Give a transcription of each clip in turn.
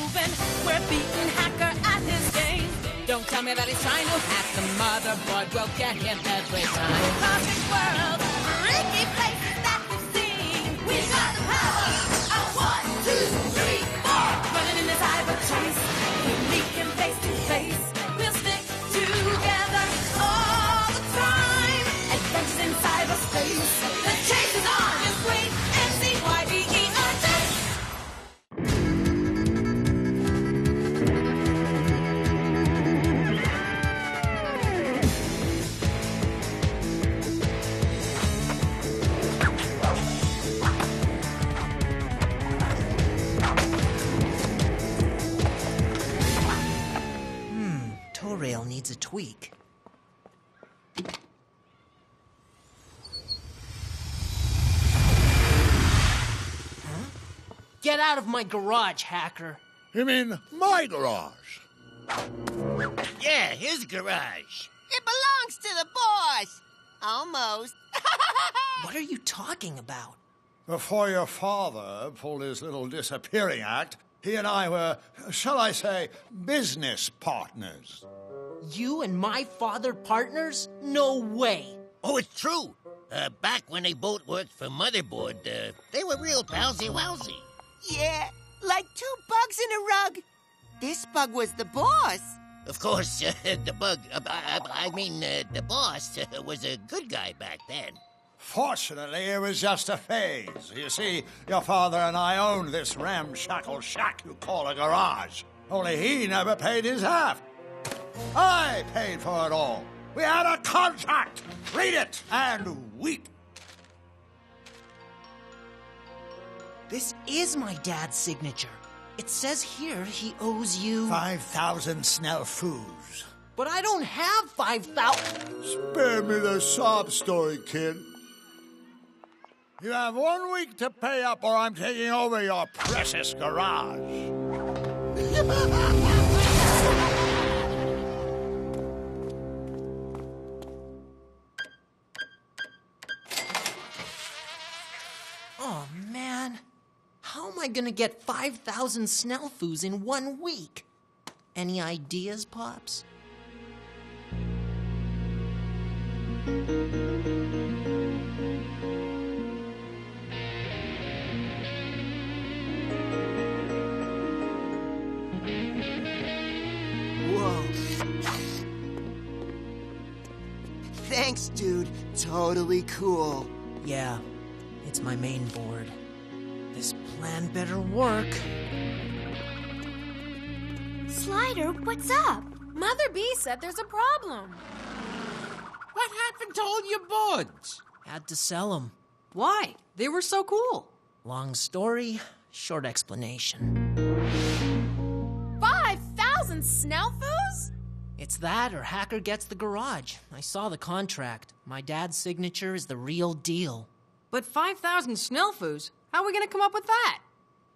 proven. We're beating Hacker at his game. Don't tell me that he's trying to hack the motherboard. We'll get him every time. Perfect world, freaky places that we've seen. We got the power of 1, 2, 3, 4. Running in the cyber chase, we meet him face to face. We'll stick together all the time. Adventures in cyberspace. The chase is on. Just wait and see YBE attack. Tow rail needs a tweak. Get out of my garage, Hacker. You mean my garage? Yeah, his garage. It belongs to the boss. Almost. What are you talking about? Before your father pulled his little disappearing act, he and I were, shall I say, business partners. You and my father partners? No way. Oh, it's true. Back when they both worked for Motherboard, they were real palsy-walsy. Yeah, like 2 bugs in a rug. This bug was the boss. Of course, the boss was a good guy back then. Fortunately, it was just a phase. You see, your father and I owned this ramshackle shack you call a garage. Only he never paid his half. I paid for it all. We had a contract. Read it and weep. This is my dad's signature. It says here he owes you... 5,000 snell-foos. But I don't have 5,000... Spare me the sob story, kid. You have 1 week to pay up or I'm taking over your precious garage. Oh, man. How am I gonna get 5,000 snell-foos in 1 week? Any ideas, Pops? Whoa. Thanks, dude. Totally cool. Yeah, it's my main board. This plan better work. Slider, what's up? Mother B said there's a problem. What happened to all your boards? Had to sell them. Why? They were so cool. Long story, short explanation. 5,000 snell-foos? It's that or Hacker gets the garage. I saw the contract. My dad's signature is the real deal. But 5,000 snell-foos? How are we gonna come up with that?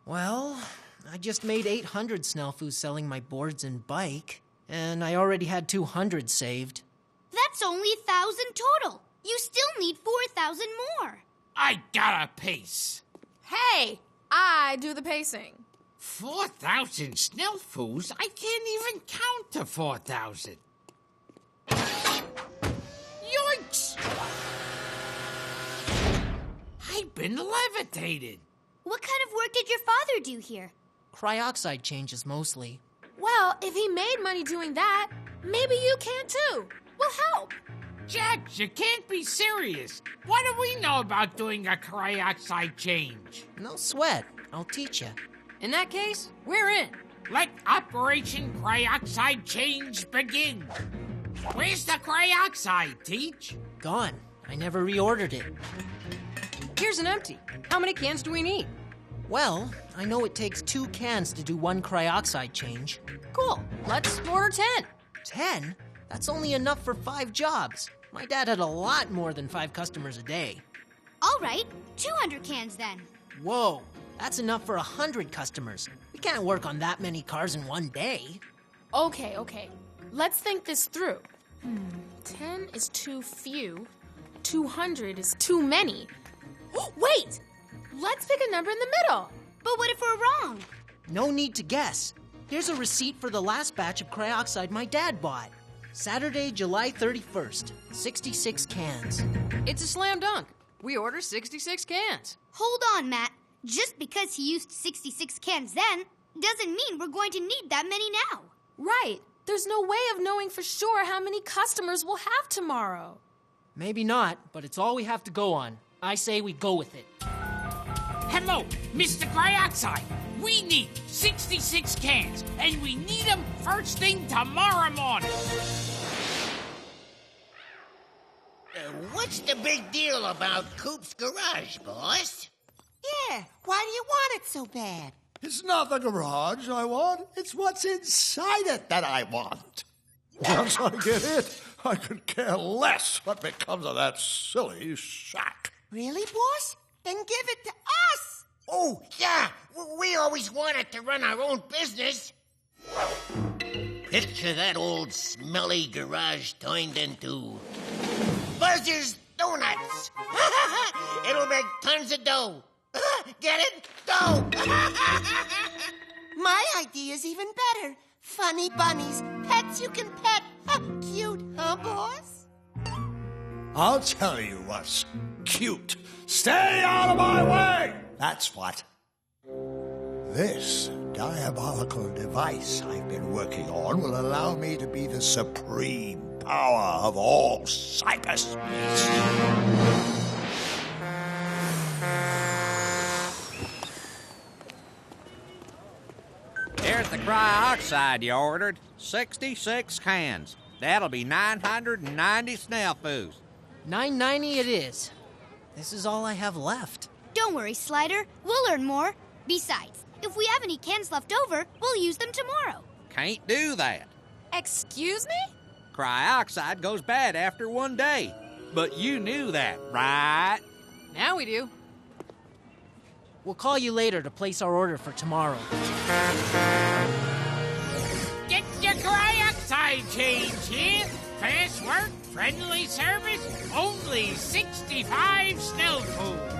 Well, I just made 800 snell-foos selling my boards and bike, and I already had 200 saved. That's only 1,000 total. You still need 4,000 more. I got a pace. Hey, I do the pacing. 4,000 snell-foos? I can't even count to 4,000. Yoinks! I've been levitated. What kind of work did your father do here? Cryoxide changes mostly. Well, if he made money doing that, maybe you can too. We'll help. Jax, you can't be serious. What do we know about doing a cryoxide change? No sweat. I'll teach you. In that case, we're in. Let Operation Cryoxide Change begin. Where's the cryoxide, Teach? Gone. I never reordered it. Here's an empty. How many cans do we need? Well, I know it takes 2 cans to do 1 cryoxide change. Cool. Let's order 10. 10? That's only enough for 5 jobs. My dad had a lot more than 5 customers a day. All right, 200 cans then. Whoa, that's enough for 100 customers. We can't work on that many cars in 1 day. Okay. Let's think this through. 10 is too few. 200 is too many. Wait! Let's pick a number in the middle. But what if we're wrong? No need to guess. Here's a receipt for the last batch of cryoxide my dad bought. Saturday, July 31st, 66 cans. It's a slam dunk. We ordered 66 cans. Hold on, Matt. Just because he used 66 cans then doesn't mean we're going to need that many now. Right. There's no way of knowing for sure how many customers we'll have tomorrow. Maybe not, but it's all we have to go on. I say we go with it. Hello, Mr. Cryoxide. We need 66 cans, and we need them first thing tomorrow morning. What's the big deal about Coop's garage, boss? Yeah, why do you want it so bad? It's not the garage I want. It's what's inside it that I want. Once I get it, I could care less what becomes of that silly shack. Really, boss? Then give it to us. Oh, yeah. We always wanted to run our own business. Picture that old smelly garage turned into Buzzer's Donuts. It'll make tons of dough. Get it? Dough. My idea's even better. Funny bunnies, pets you can pet. Cute, huh, boss? I'll tell you what's cute. Stay out of my way! That's what. This diabolical device I've been working on will allow me to be the supreme power of all cyberspace. Here's the cryoxide you ordered. 66 cans. That'll be 990 snafu. $9.90 it is. This is all I have left. Don't worry, Slider. We'll earn more. Besides, if we have any cans left over, we'll use them tomorrow. Can't do that. Excuse me? Cryoxide goes bad after 1 day. But you knew that, right? Now we do. We'll call you later to place our order for tomorrow. Get your cryoxide change here. Fast work, friendly service, only 65 Snell Foods.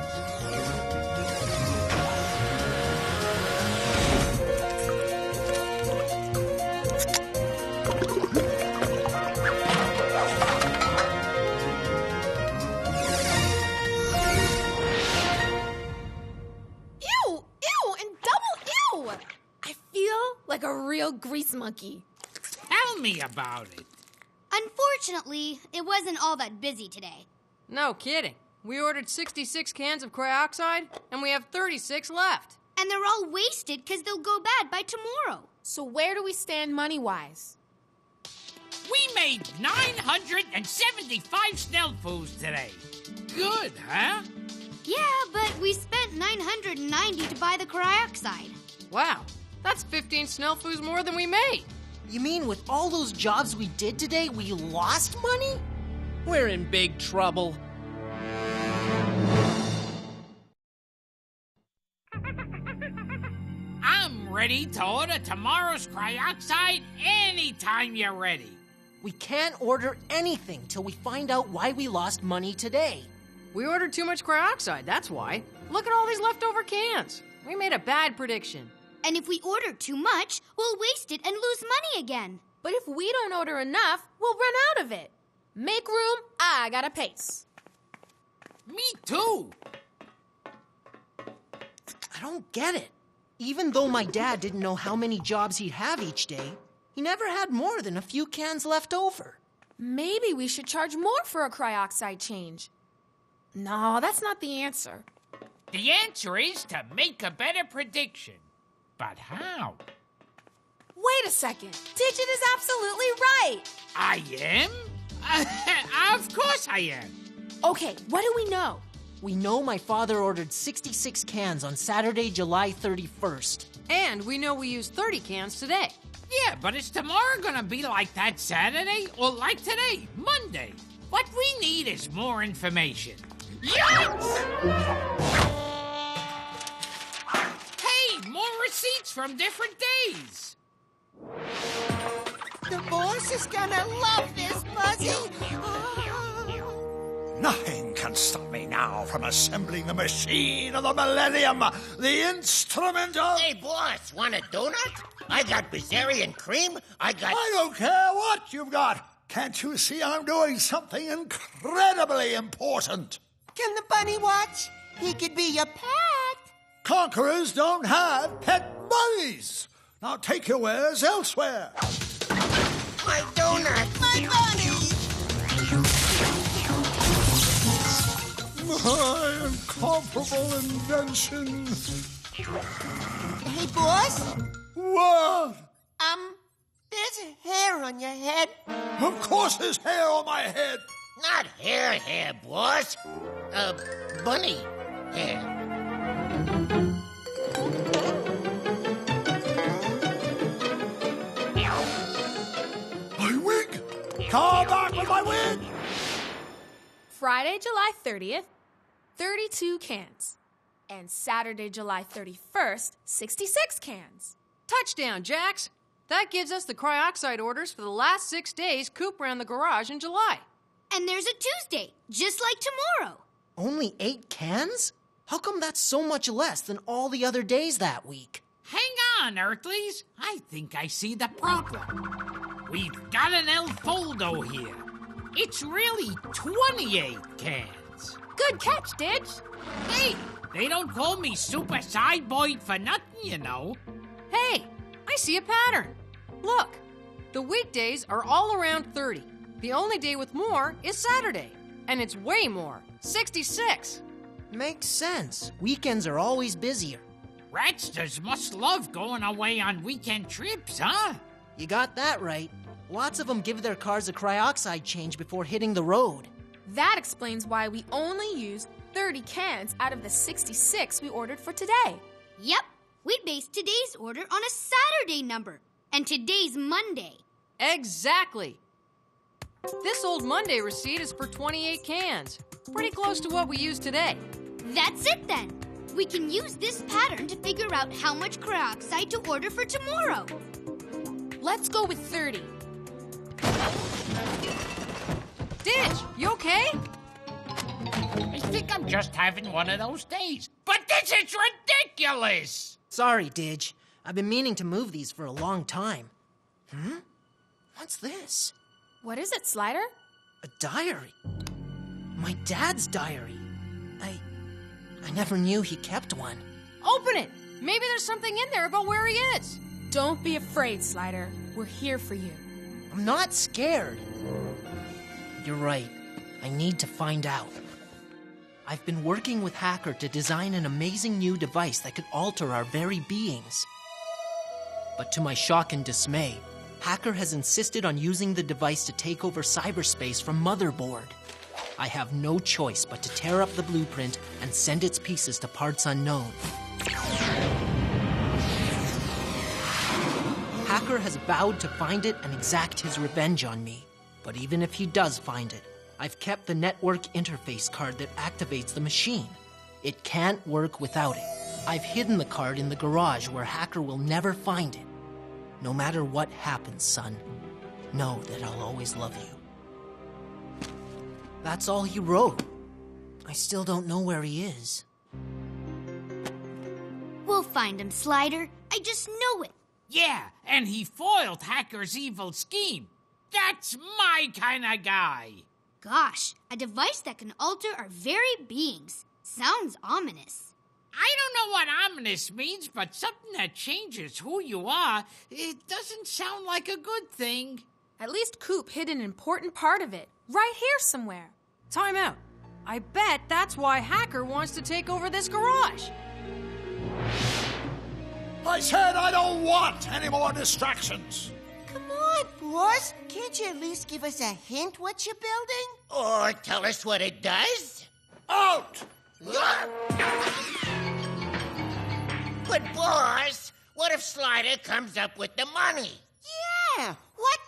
Like a real grease monkey. Tell me about it. Unfortunately, it wasn't all that busy today. No kidding. We ordered 66 cans of cryoxide, and we have 36 left. And they're all wasted because they'll go bad by tomorrow. So where do we stand money-wise? We made 975 Snell Foods today. Good, huh? Yeah, but we spent $990 to buy the cryoxide. Wow, that's 15 Snell Foods more than we made. You mean with all those jobs we did today, we lost money? We're in big trouble. I'm ready to order tomorrow's cryoxide anytime you're ready. We can't order anything till we find out why we lost money today. We ordered too much cryoxide, that's why. Look at all these leftover cans. We made a bad prediction. And if we order too much, we'll waste it and lose money again. But if we don't order enough, we'll run out of it. Make room, I got a pace. Me too. I don't get it. Even though my dad didn't know how many jobs he'd have each day, he never had more than a few cans left over. Maybe we should charge more for a cryoxide change. No, that's not the answer. The answer is to make a better prediction. But how? Wait a second. Digit is absolutely right. I am? Of course I am. Okay, what do we know? We know my father ordered 66 cans on Saturday, July 31st. And we know we used 30 cans today. Yeah, but is tomorrow gonna be like that Saturday or like today, Monday? What we need is more information. Yikes! Hey, more receipts from different days. The boss is gonna love this, Buzzy. Nothing can stop me now from assembling the machine of the millennium, the instrument of... Hey, boss, want a donut? I got Bavarian cream. I don't care what you've got. Can't you see I'm doing something incredibly important? Can the bunny watch? He could be your pet. Conquerors don't have pet bunnies. Now take your wares elsewhere. My donut! My bunny! My incomparable invention. Hey, boss? What? There's a hair on your head. Of course there's hair on my head. Not hair, boss. Bunny hair. My wig! Come back with my wig! Friday, July 30th, 32 cans. And Saturday, July 31st, 66 cans. Touchdown, Jax. That gives us the cryoxide orders for the last 6 days Coop ran the garage in July. And there's a Tuesday, just like tomorrow. Only 8 cans? How come that's so much less than all the other days that week? Hang on, Earthlies. I think I see the problem. We've got an El Foldo here. It's really 28 cans. Good catch, Didge. Hey, they don't call me Super Sideboard for nothing, you know. Hey, I see a pattern. Look, the weekdays are all around 30. The only day with more is Saturday. And it's way more, 66. Makes sense. Weekends are always busier. Ratsters must love going away on weekend trips, huh? You got that right. Lots of them give their cars a cryoxide change before hitting the road. That explains why we only used 30 cans out of the 66 we ordered for today. Yep, we based today's order on a Saturday number, and today's Monday. Exactly. This old Monday receipt is for 28 cans. Pretty close to what we used today. That's it then. We can use this pattern to figure out how much cryoxide to order for tomorrow. Let's go with 30. Didge, you okay? I think I'm just having one of those days. But this is ridiculous! Sorry, Didge. I've been meaning to move these for a long time. What's this? What is it, Slider? A diary. My dad's diary. I never knew he kept one. Open it! Maybe there's something in there about where he is. Don't be afraid, Slider. We're here for you. I'm not scared. You're right. I need to find out. I've been working with Hacker to design an amazing new device that could alter our very beings. But to my shock and dismay, Hacker has insisted on using the device to take over cyberspace from Motherboard. I have no choice but to tear up the blueprint and send its pieces to parts unknown. Hacker has vowed to find it and exact his revenge on me. But even if he does find it, I've kept the network interface card that activates the machine. It can't work without it. I've hidden the card in the garage where Hacker will never find it. No matter what happens, son, know that I'll always love you. That's all he wrote. I still don't know where he is. We'll find him, Slider. I just know it. Yeah, and he foiled Hacker's evil scheme. That's my kind of guy. Gosh, a device that can alter our very beings. Sounds ominous. I don't know what ominous means, but something that changes who you are, it doesn't sound like a good thing. At least Coop hid an important part of it, right here somewhere. Time out. I bet that's why Hacker wants to take over this garage. I said I don't want any more distractions. Come on, boss. Can't you at least give us a hint what you're building? Or tell us what it does? Out! But, boss, what if Slider comes up with the money? Yeah, what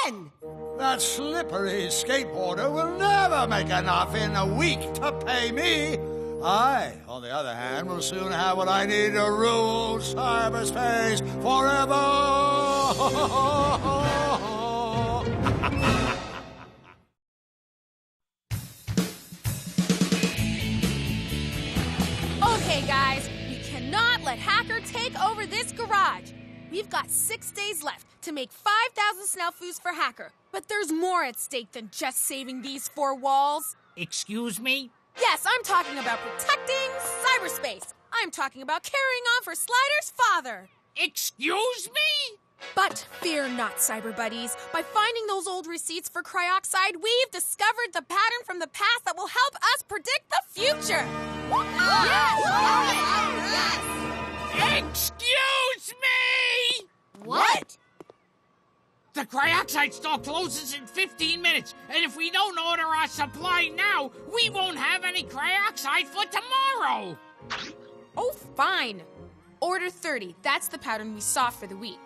then? That slippery skateboarder will never make enough in a week to pay me. I, on the other hand, will soon have what I need to rule cyberspace forever. Coops Garage. We've got 6 days left to make 5,000 Snellfoos for Hacker. But there's more at stake than just saving these 4 walls. Excuse me? Yes, I'm talking about protecting cyberspace. I'm talking about carrying on for Slider's father. Excuse me? But fear not, Cyber Buddies. By finding those old receipts for Cryoxide, we've discovered the pattern from the past that will help us predict the future. Excuse me! What? The cryoxide store closes in 15 minutes, and if we don't order our supply now, we won't have any cryoxide for tomorrow. Oh, fine. Order 30. That's the pattern we saw for the week.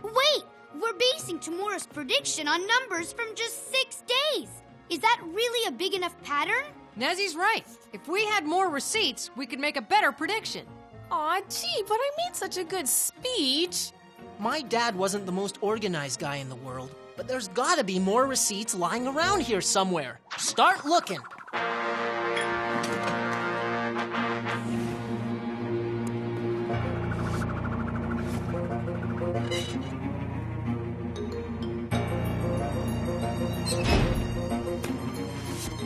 Wait, we're basing tomorrow's prediction on numbers from just 6 days. Is that really a big enough pattern? Nezzy's right. If we had more receipts, we could make a better prediction. Aw, gee, but I made such a good speech. My dad wasn't the most organized guy in the world, but there's gotta be more receipts lying around here somewhere. Start looking.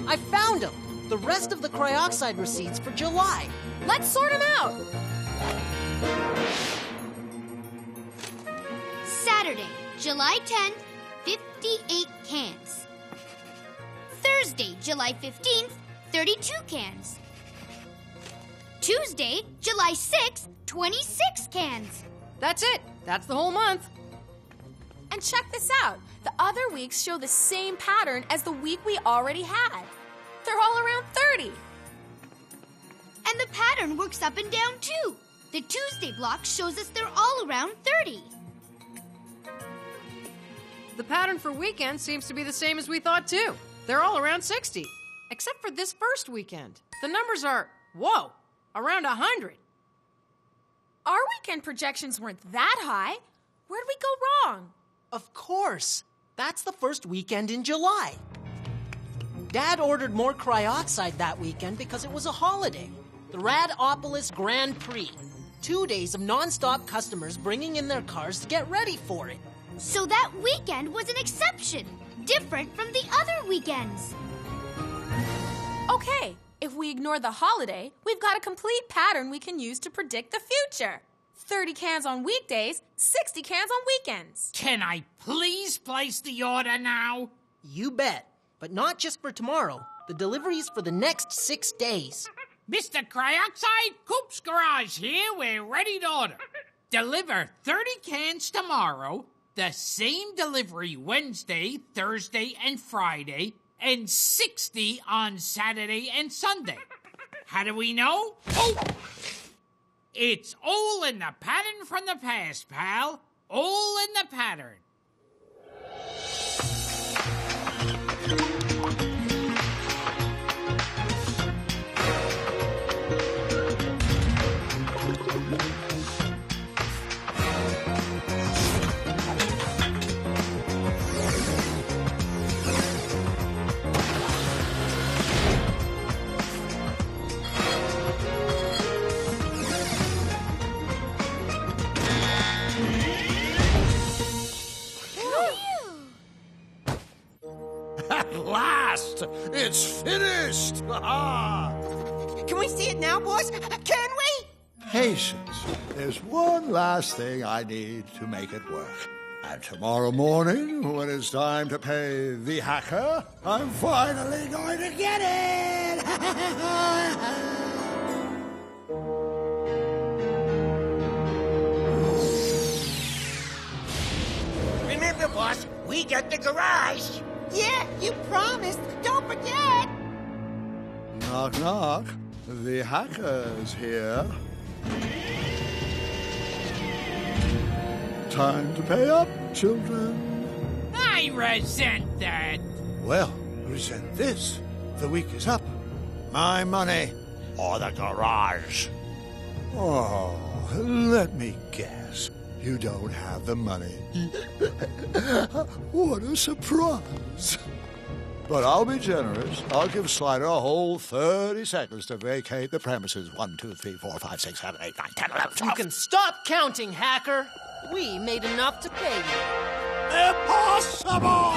I found them! The rest of the cryoxide receipts for July. Let's sort them out. Saturday, July 10th, 58 cans. Thursday, July 15th, 32 cans. Tuesday, July 6th, 26 cans. That's it. That's the whole month. And check this out. The other weeks show the same pattern as the week we already had. They're all around 30. And the pattern works up and down, too. The Tuesday block shows us they're all around 30. The pattern for weekends seems to be the same as we thought, too. They're all around 60. Except for this first weekend. The numbers are, whoa, around 100. Our weekend projections weren't that high. Where'd we go wrong? Of course. That's the first weekend in July. Dad ordered more cryoxide that weekend because it was a holiday. The Radopolis Grand Prix. 2 days of non-stop customers bringing in their cars to get ready for it. So that weekend was an exception, different from the other weekends. Okay, if we ignore the holiday, we've got a complete pattern we can use to predict the future. 30 cans on weekdays, 60 cans on weekends. Can I please place the order now? You bet. But not just for tomorrow. The delivery's for the next 6 days. Mr. Cryoxide, Coops Garage here. We're ready to order. Deliver 30 cans tomorrow, the same delivery Wednesday, Thursday, and Friday, and 60 on Saturday and Sunday. How do we know? Oh! It's all in the pattern from the past, pal. All in the pattern. At last! It's finished! Ah! Can we see it now, boss? Can we? Patience. There's one last thing I need to make it work. And tomorrow morning, when it's time to pay the hacker, I'm finally going to get it! Remember, boss, we got the garage. Yeah, you promised. Don't forget. Knock, knock. The hacker's here. Time to pay up, children. I resent that. Well, resent this. The week is up. My money or the garage. Oh, let me guess. You don't have the money. What a surprise. But I'll be generous. I'll give Slider a whole 30 seconds to vacate the premises. 1, 2, 3, 4, 5, 6, 7, 8, 9, 10, 11, 12. You can stop counting, Hacker. We made enough to pay you. Impossible!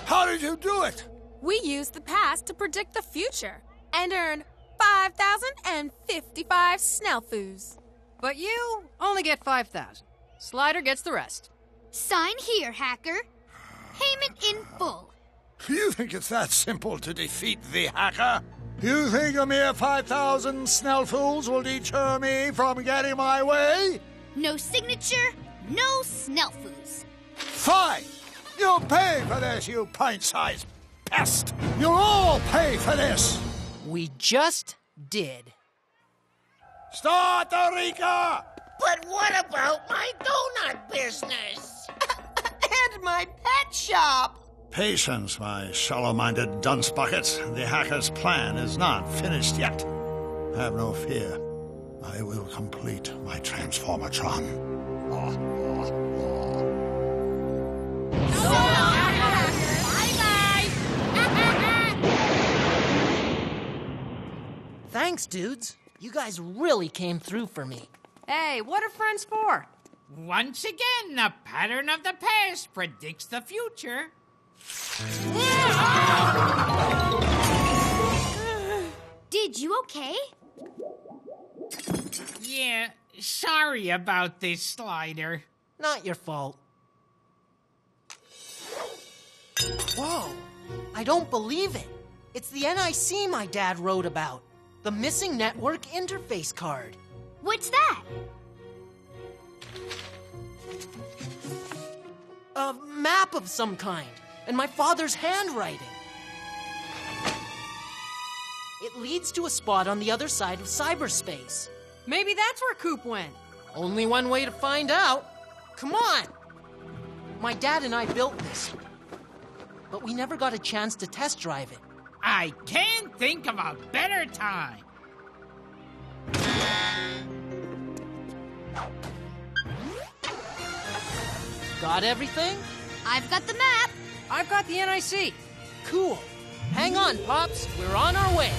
How did you do it? We used the past to predict the future and earned 5,055 Snellfoos. But you only get 5,000. Slider gets the rest. Sign here, Hacker. Payment in full. You think it's that simple to defeat the Hacker? You think a mere 5,000 Snellfools will deter me from getting my way? No signature, no Snellfoos. Fine! You'll pay for this, you pint-sized pest! You'll all pay for this! We just did. Start the Rika! But what about my donut business? And my pet shop. Patience, my shallow-minded dunce buckets. The Hacker's plan is not finished yet. Have no fear. I will complete my Transformatron. Thanks, dudes. You guys really came through for me. Hey, what are friends for? Once again, the pattern of the past predicts the future. Did you okay? Yeah, sorry about this, Slider. Not your fault. Whoa! I don't believe it. It's the NIC my dad wrote about. The missing network interface card. What's that? A map of some kind, and my father's handwriting. It leads to a spot on the other side of cyberspace. Maybe that's where Coop went. Only one way to find out. Come on! My dad and I built this, but we never got a chance to test drive it. I can't think of a better time. Got everything? I've got the map. I've got the NIC. Cool. Hang on, Pops. We're on our way.